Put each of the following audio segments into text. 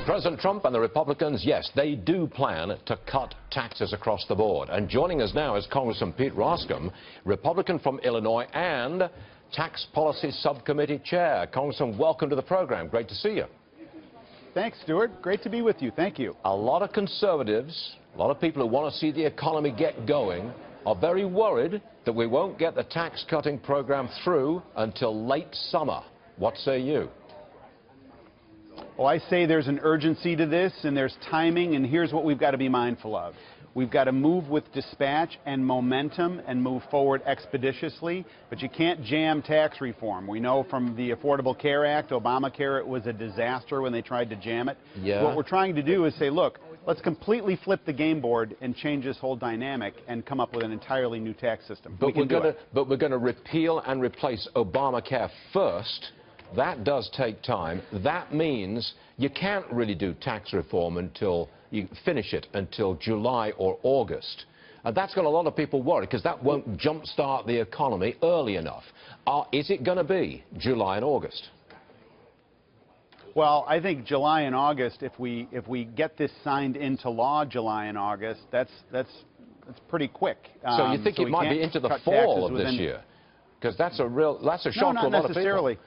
President Trump and the Republicans, yes, they do plan to cut taxes across the board. And joining us now is Congressman Pete Roskam, Republican from Illinois and Tax Policy Subcommittee Chair. Congressman, welcome to the program. Great to see you. Thanks, Stuart. Great to be with you. Thank you. A lot of conservatives, a lot of people who want to see the economy get going, are very worried that we won't get the tax-cutting program through until late summer. What say you? Well, I say there's an urgency to this, and there's timing, and here's what we've got to be mindful of. We've got to move with dispatch and momentum and move forward expeditiously, but you can't jam tax reform. We know from the Affordable Care Act, Obamacare, it was a disaster when they tried to jam it. Yeah. What we're trying to do is say, look, let's completely flip the game board and change this whole dynamic and come up with an entirely new tax system. But we're going to repeal and replace Obamacare first. That does take time. That means you can't really do tax reform until you finish it until July or August. And that's got a lot of people worried because that won't jumpstart the economy early enough. Is it going to be July and August? Well, I think July and August, if we get this signed into law July and August, that's pretty quick. So you think it might be into the fall of this year? Because that's a shock to a lot of people. No, not necessarily.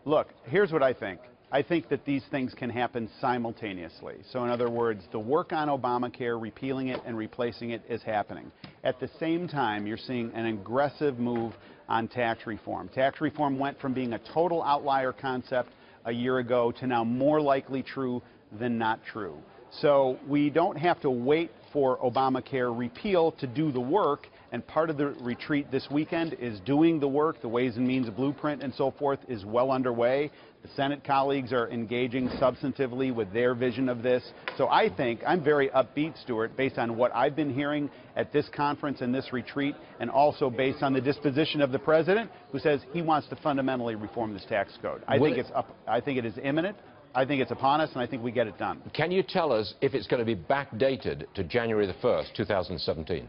Look, here's what I think. I think that these things can happen simultaneously. So in other words, the work on Obamacare, repealing it and replacing it, is happening. At the same time, you're seeing an aggressive move on tax reform. Tax reform went from being a total outlier concept a year ago to now more likely true than not true. So we don't have to wait for Obamacare repeal to do the work, and part of the retreat this weekend is doing the work. The Ways and Means blueprint and so forth is well underway. The Senate colleagues are engaging substantively with their vision of this. So I think I'm very upbeat, Stuart, based on what I've been hearing at this conference and this retreat, and also based on the disposition of the president, who says he wants to fundamentally reform this tax code. I think it is imminent. I think it's upon us, and I think we get it done. Can you tell us if it's going to be backdated to January the 1st, 2017?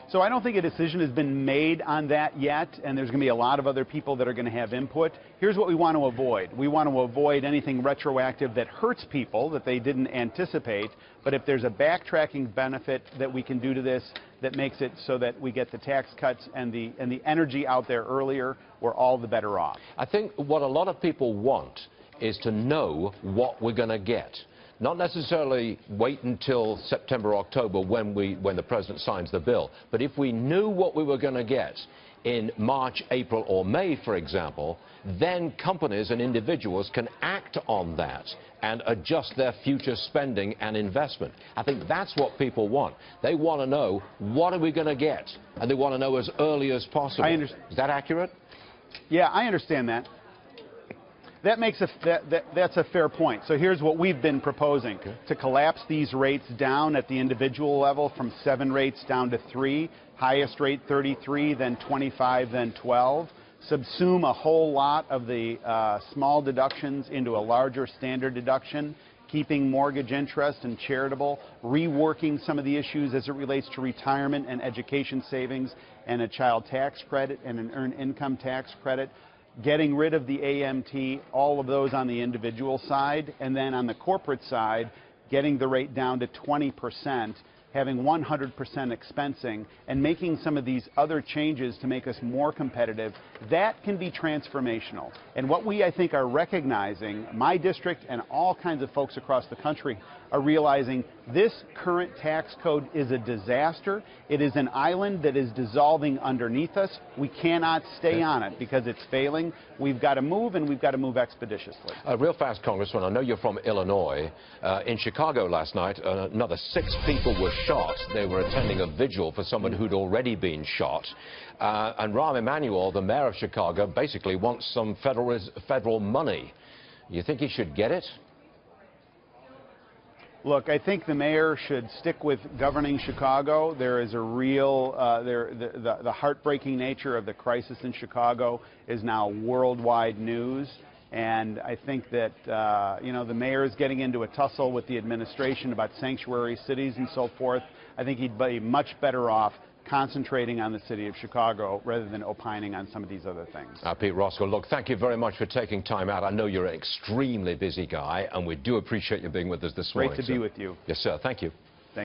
So I don't think a decision has been made on that yet, and there's going to be a lot of other people that are going to have input. Here's what we want to avoid. We want to avoid anything retroactive that hurts people that they didn't anticipate, but if there's a backtracking benefit that we can do to this that makes it so that we get the tax cuts and the energy out there earlier, we're all the better off. I think what a lot of people want is to know what we're going to get. Not necessarily wait until September, October when the president signs the bill. But if we knew what we were going to get in March, April or May, for example, then companies and individuals can act on that and adjust their future spending and investment. I think that's what people want. They want to know, what are we going to get? And they want to know as early as possible. Is that accurate? Yeah, I understand that. That's a fair point. So here's what we've been proposing. Okay. To collapse these rates down at the individual level from 7 rates down to 3, highest rate 33, then 25, then 12. Subsume a whole lot of the small deductions into a larger standard deduction, keeping mortgage interest and charitable, reworking some of the issues as it relates to retirement and education savings and a child tax credit and an earned income tax credit, getting rid of the AMT, all of those on the individual side, and then on the corporate side, getting the rate down to 20%, having 100% expensing, and making some of these other changes to make us more competitive. That can be transformational. And what we, I think, are recognizing, my district and all kinds of folks across the country are realizing this current tax code is a disaster. It is an island that is dissolving underneath us. We cannot stay on it because it's failing. We've got to move, and we've got to move expeditiously. Real fast, Congressman, I know you're from Illinois. In Chicago last night, another 6 people were shot. They were attending a vigil for someone who'd already been shot. And Rahm Emanuel, the mayor of Chicago, basically wants some federal money. You think he should get it? Look, I think the mayor should stick with governing Chicago. There is a real, the heartbreaking nature of the crisis in Chicago is now worldwide news. And I think that, the mayor is getting into a tussle with the administration about sanctuary cities and so forth. I think he'd be much better off concentrating on the city of Chicago rather than opining on some of these other things. Pete Roskam, look, thank you very much for taking time out. I know you're an extremely busy guy, and we do appreciate you being with us this morning. Great to be with you. Yes, sir. Thank you.